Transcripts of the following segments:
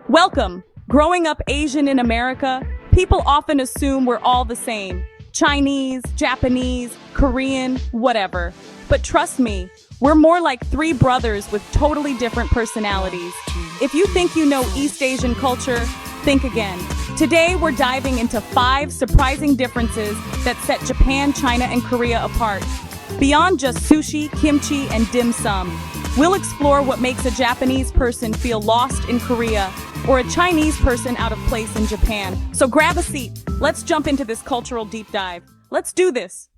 Welcome! Growing up Asian in America, people often assume we're all the same. Chinese, Japanese, Korean, whatever. But trust me, we're more like three brothers with totally different personalities. If you think you know East Asian culture, think again. Today, we're diving into 5 surprising differences that set Japan, China, and Korea apart. Beyond just sushi, kimchi, and dim sum, we'll explore what makes a Japanese person feel lost in Korea or a Chinese person out of place in Japan. So grab a seat. Let's jump into this cultural deep dive. Let's do this.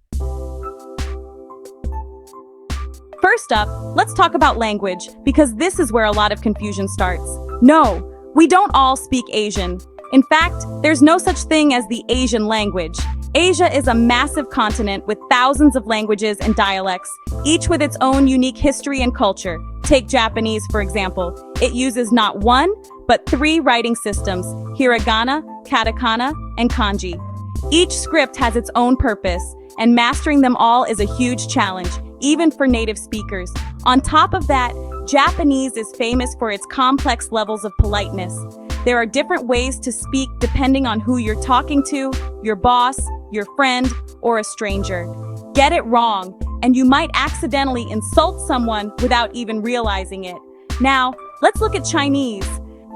First up, let's talk about language, because this is where a lot of confusion starts. No, we don't all speak Asian. In fact, there's no such thing as the Asian language. Asia is a massive continent with thousands of languages and dialects, each with its own unique history and culture. Take Japanese, for example. It uses not one, but 3 writing systems: hiragana, katakana, and kanji. Each script has its own purpose, and mastering them all is a huge challenge, even for native speakers. On top of that, Japanese is famous for its complex levels of politeness. There are different ways to speak depending on who you're talking to, your boss, your friend, or a stranger. Get it wrong, and you might accidentally insult someone without even realizing it. Now, let's look at Chinese.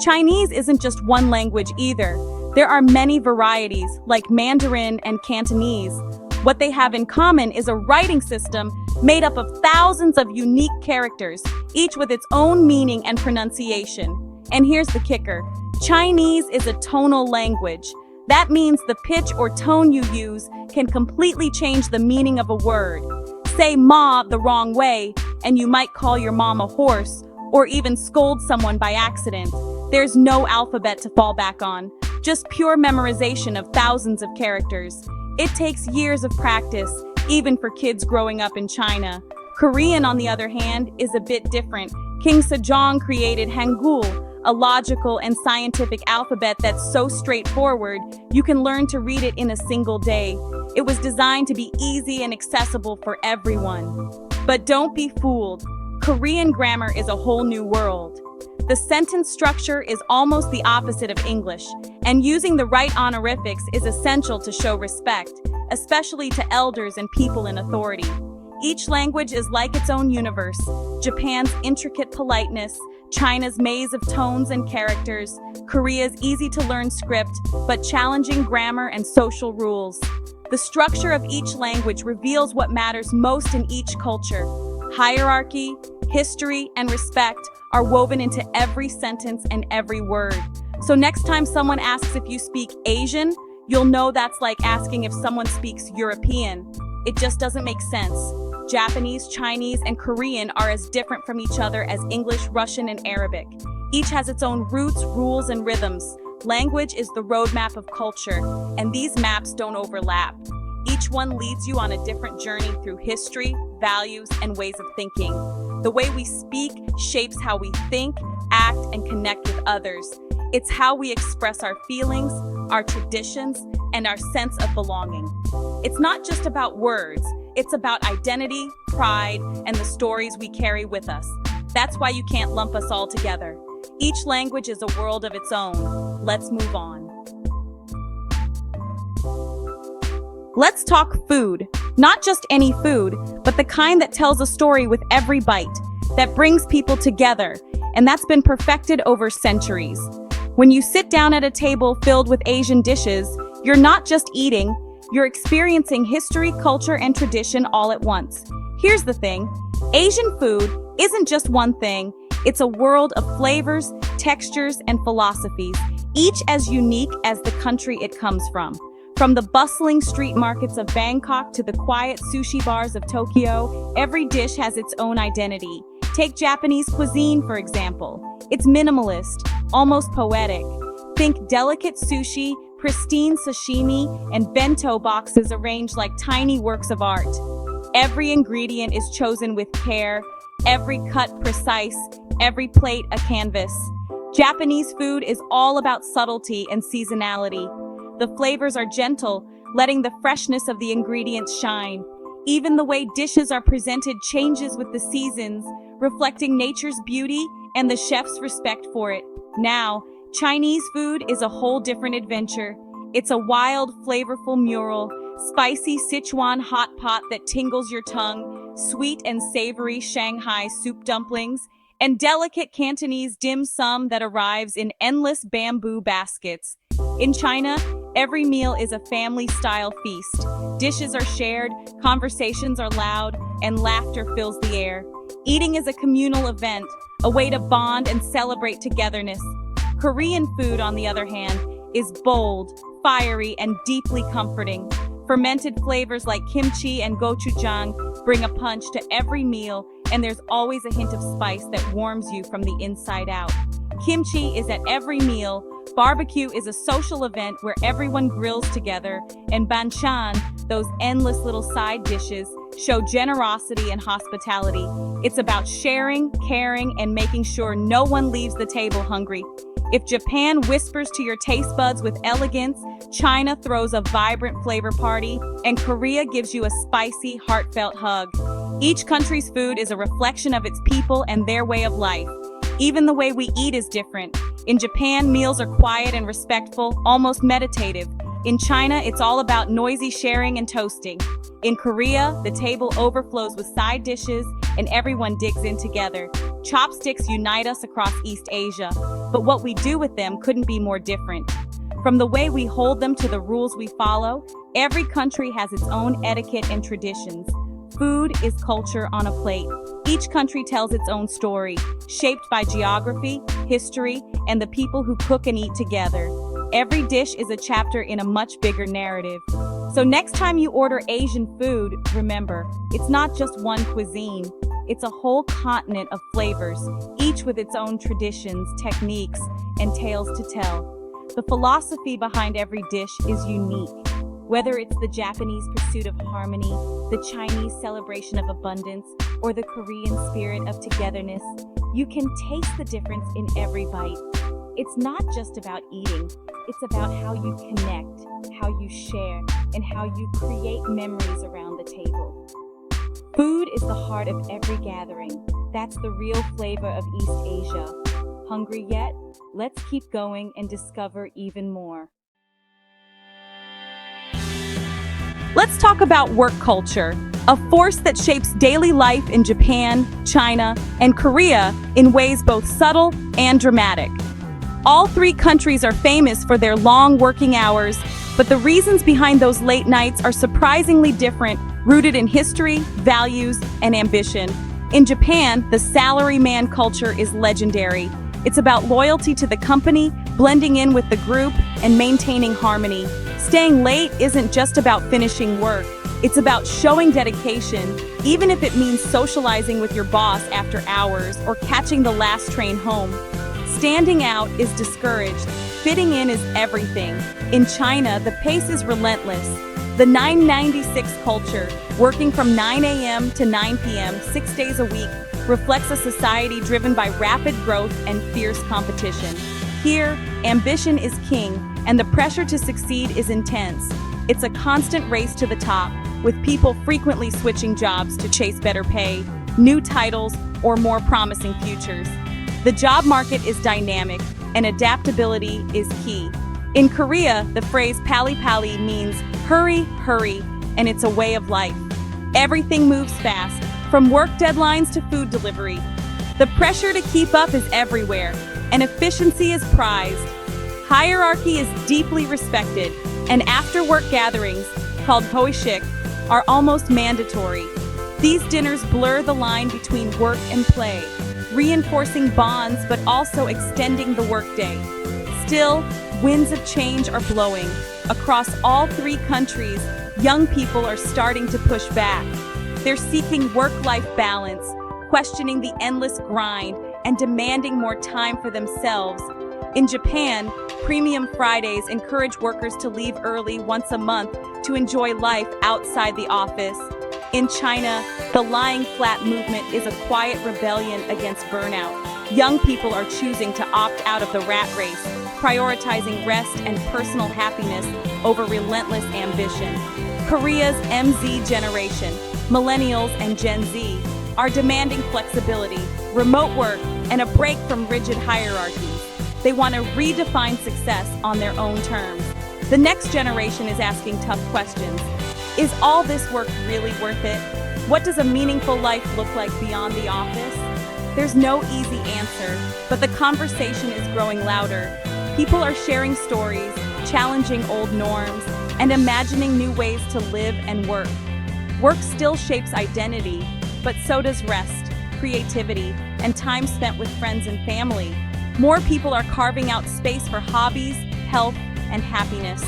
Chinese isn't just one language either. There are many varieties, like Mandarin and Cantonese. What they have in common is a writing system made up of thousands of unique characters, each with its own meaning and pronunciation. And here's the kicker. Chinese is a tonal language. That means the pitch or tone you use can completely change the meaning of a word. Say ma the wrong way, and you might call your mom a horse, or even scold someone by accident. There's no alphabet to fall back on, just pure memorization of thousands of characters. It takes years of practice, even for kids growing up in China. Korean, on the other hand, is a bit different. King Sejong created Hangul, a logical and scientific alphabet that's so straightforward, you can learn to read it in a single day. It was designed to be easy and accessible for everyone. But don't be fooled. Korean grammar is a whole new world. The sentence structure is almost the opposite of English, and using the right honorifics is essential to show respect, especially to elders and people in authority. Each language is like its own universe. Japan's intricate politeness, China's maze of tones and characters, Korea's easy-to-learn script, but challenging grammar and social rules. The structure of each language reveals what matters most in each culture. Hierarchy, history, and respect are woven into every sentence and every word. So next time someone asks if you speak Asian, you'll know that's like asking if someone speaks European. It just doesn't make sense. Japanese, Chinese, and Korean are as different from each other as English, Russian, and Arabic. Each has its own roots, rules, and rhythms. Language is the roadmap of culture, and these maps don't overlap. Each one leads you on a different journey through history, values, and ways of thinking. The way we speak shapes how we think, act, and connect with others. It's how we express our feelings, our traditions, and our sense of belonging. It's not just about words. It's about identity, pride, and the stories we carry with us. That's why you can't lump us all together. Each language is a world of its own. Let's move on. Let's talk food. Not just any food, but the kind that tells a story with every bite, that brings people together, and that's been perfected over centuries. When you sit down at a table filled with Asian dishes, you're not just eating, you're experiencing history, culture, and tradition all at once. Here's the thing. Asian food isn't just one thing. It's a world of flavors, textures, and philosophies, each as unique as the country it comes from. From the bustling street markets of Bangkok to the quiet sushi bars of Tokyo, every dish has its own identity. Take Japanese cuisine, for example. It's minimalist, almost poetic. Think delicate sushi, pristine sashimi, and bento boxes arranged like tiny works of art. Every ingredient is chosen with care, every cut precise, every plate a canvas. Japanese food is all about subtlety and seasonality. The flavors are gentle, letting the freshness of the ingredients shine. Even the way dishes are presented changes with the seasons, reflecting nature's beauty and the chef's respect for it. Now, Chinese food is a whole different adventure. It's a wild, flavorful mural, spicy Sichuan hot pot that tingles your tongue, sweet and savory Shanghai soup dumplings, and delicate Cantonese dim sum that arrives in endless bamboo baskets. In China, every meal is a family-style feast. Dishes are shared, conversations are loud, and laughter fills the air. Eating is a communal event, a way to bond and celebrate togetherness. Korean food, on the other hand, is bold, fiery, and deeply comforting. Fermented flavors like kimchi and gochujang bring a punch to every meal, and there's always a hint of spice that warms you from the inside out. Kimchi is at every meal, barbecue is a social event where everyone grills together, and banchan, those endless little side dishes, show generosity and hospitality. It's about sharing, caring, and making sure no one leaves the table hungry. If Japan whispers to your taste buds with elegance, China throws a vibrant flavor party, and Korea gives you a spicy, heartfelt hug. Each country's food is a reflection of its people and their way of life. Even the way we eat is different. In Japan, meals are quiet and respectful, almost meditative. In China, it's all about noisy sharing and toasting. In Korea, the table overflows with side dishes and everyone digs in together. Chopsticks unite us across East Asia, but what we do with them couldn't be more different. From the way we hold them to the rules we follow, every country has its own etiquette and traditions. Food is culture on a plate. Each country tells its own story, shaped by geography, history, and the people who cook and eat together. Every dish is a chapter in a much bigger narrative. So next time you order Asian food, remember, it's not just one cuisine. It's a whole continent of flavors, each with its own traditions, techniques, and tales to tell. The philosophy behind every dish is unique. Whether it's the Japanese pursuit of harmony, the Chinese celebration of abundance, or the Korean spirit of togetherness, you can taste the difference in every bite. It's not just about eating, it's about how you connect, how you share, and how you create memories around the table. Food is the heart of every gathering. That's the real flavor of East Asia. Hungry yet? Let's keep going and discover even more. Let's talk about work culture, a force that shapes daily life in Japan, China, and Korea in ways both subtle and dramatic. All three countries are famous for their long working hours, but the reasons behind those late nights are surprisingly different, rooted in history, values, and ambition. In Japan, the salaryman culture is legendary. It's about loyalty to the company, blending in with the group, and maintaining harmony. Staying late isn't just about finishing work. It's about showing dedication, even if it means socializing with your boss after hours or catching the last train home. Standing out is discouraged. Fitting in is everything. In China, the pace is relentless. The 996 culture, working from 9 a.m. to 9 p.m. 6 days a week, reflects a society driven by rapid growth and fierce competition. Here, ambition is king, and the pressure to succeed is intense. It's a constant race to the top, with people frequently switching jobs to chase better pay, new titles, or more promising futures. The job market is dynamic, and adaptability is key. In Korea, the phrase pali-pali means hurry, hurry, and it's a way of life. Everything moves fast, from work deadlines to food delivery. The pressure to keep up is everywhere, and efficiency is prized. Hierarchy is deeply respected, and after-work gatherings, called hoishik, are almost mandatory. These dinners blur the line between work and play, reinforcing bonds but also extending the workday. Still, winds of change are blowing. Across all three countries, young people are starting to push back. They're seeking work-life balance, questioning the endless grind, and demanding more time for themselves. In Japan, Premium Fridays encourage workers to leave early once a month to enjoy life outside the office. In China, the lying flat movement is a quiet rebellion against burnout. Young people are choosing to opt out of the rat race, prioritizing rest and personal happiness over relentless ambition. Korea's MZ generation, millennials and Gen Z, are demanding flexibility, remote work, and a break from rigid hierarchies. They want to redefine success on their own terms. The next generation is asking tough questions. Is all this work really worth it? What does a meaningful life look like beyond the office? There's no easy answer, but the conversation is growing louder. People are sharing stories, challenging old norms, and imagining new ways to live and work. Work still shapes identity, but so does rest, creativity, and time spent with friends and family. More people are carving out space for hobbies, health, and happiness.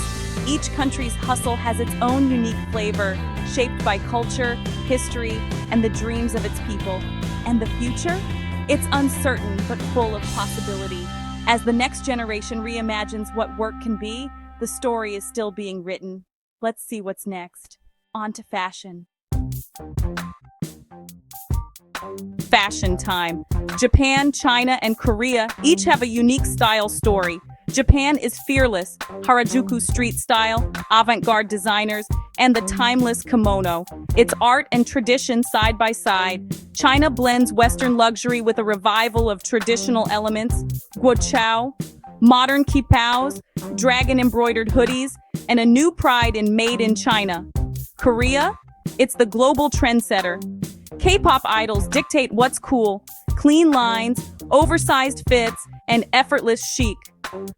Each country's hustle has its own unique flavor, shaped by culture, history, and the dreams of its people. And the future? It's uncertain but full of possibility. As the next generation reimagines what work can be, the story is still being written. Let's see what's next. On to fashion. Fashion time. Japan, China, and Korea each have a unique style story. Japan is fearless, Harajuku street style, avant-garde designers, and the timeless kimono. It's art and tradition side by side. China blends Western luxury with a revival of traditional elements, guochao, modern kipaos, dragon-embroidered hoodies, and a new pride in Made in China. Korea? It's the global trendsetter. K-pop idols dictate what's cool, clean lines, oversized fits, and effortless chic.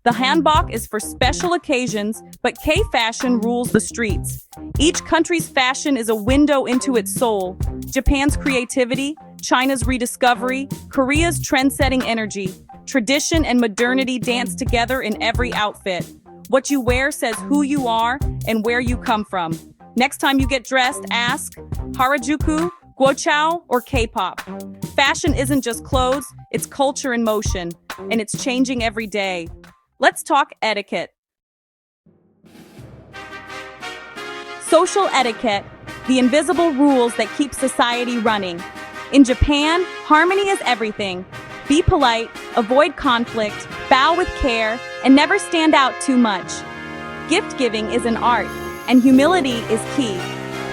The hanbok is for special occasions, but K-fashion rules the streets. Each country's fashion is a window into its soul. Japan's creativity, China's rediscovery, Korea's trend-setting energy. Tradition and modernity dance together in every outfit. What you wear says who you are and where you come from. Next time you get dressed, ask Harajuku, guochao, or K-pop. Fashion isn't just clothes, it's culture in motion, and it's changing every day. Let's talk etiquette. Social etiquette, the invisible rules that keep society running. In Japan, harmony is everything. Be polite, avoid conflict, bow with care, and never stand out too much. Gift giving is an art, and humility is key.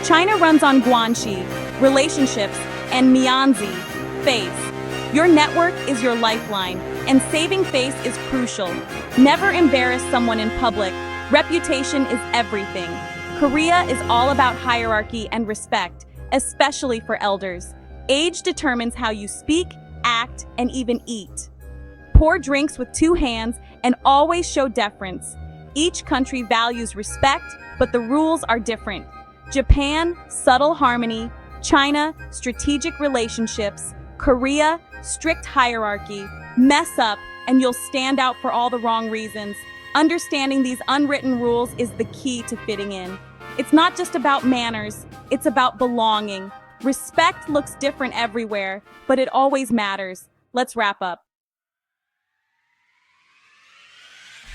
China runs on guanxi, relationships, and mianzi, face. Your network is your lifeline, and saving face is crucial. Never embarrass someone in public. Reputation is everything. Korea is all about hierarchy and respect, especially for elders. Age determines how you speak, act, and even eat. Pour drinks with 2 hands and always show deference. Each country values respect, but the rules are different. Japan, subtle harmony. China, strategic relationships. Korea, strict hierarchy. Mess up, and you'll stand out for all the wrong reasons. Understanding these unwritten rules is the key to fitting in. It's not just about manners, it's about belonging. Respect looks different everywhere, but it always matters. Let's wrap up.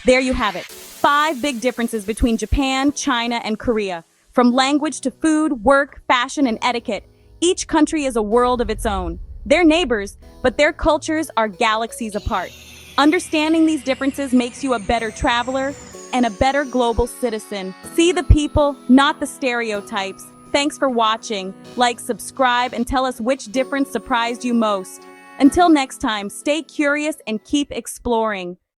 There you have it. 5 big differences between Japan, China, and Korea. From language to food, work, fashion, and etiquette, each country is a world of its own. They're neighbors, but their cultures are galaxies apart. Understanding these differences makes you a better traveler and a better global citizen. See the people, not the stereotypes. Thanks for watching. Like, subscribe, and tell us which difference surprised you most. Until next time, stay curious and keep exploring.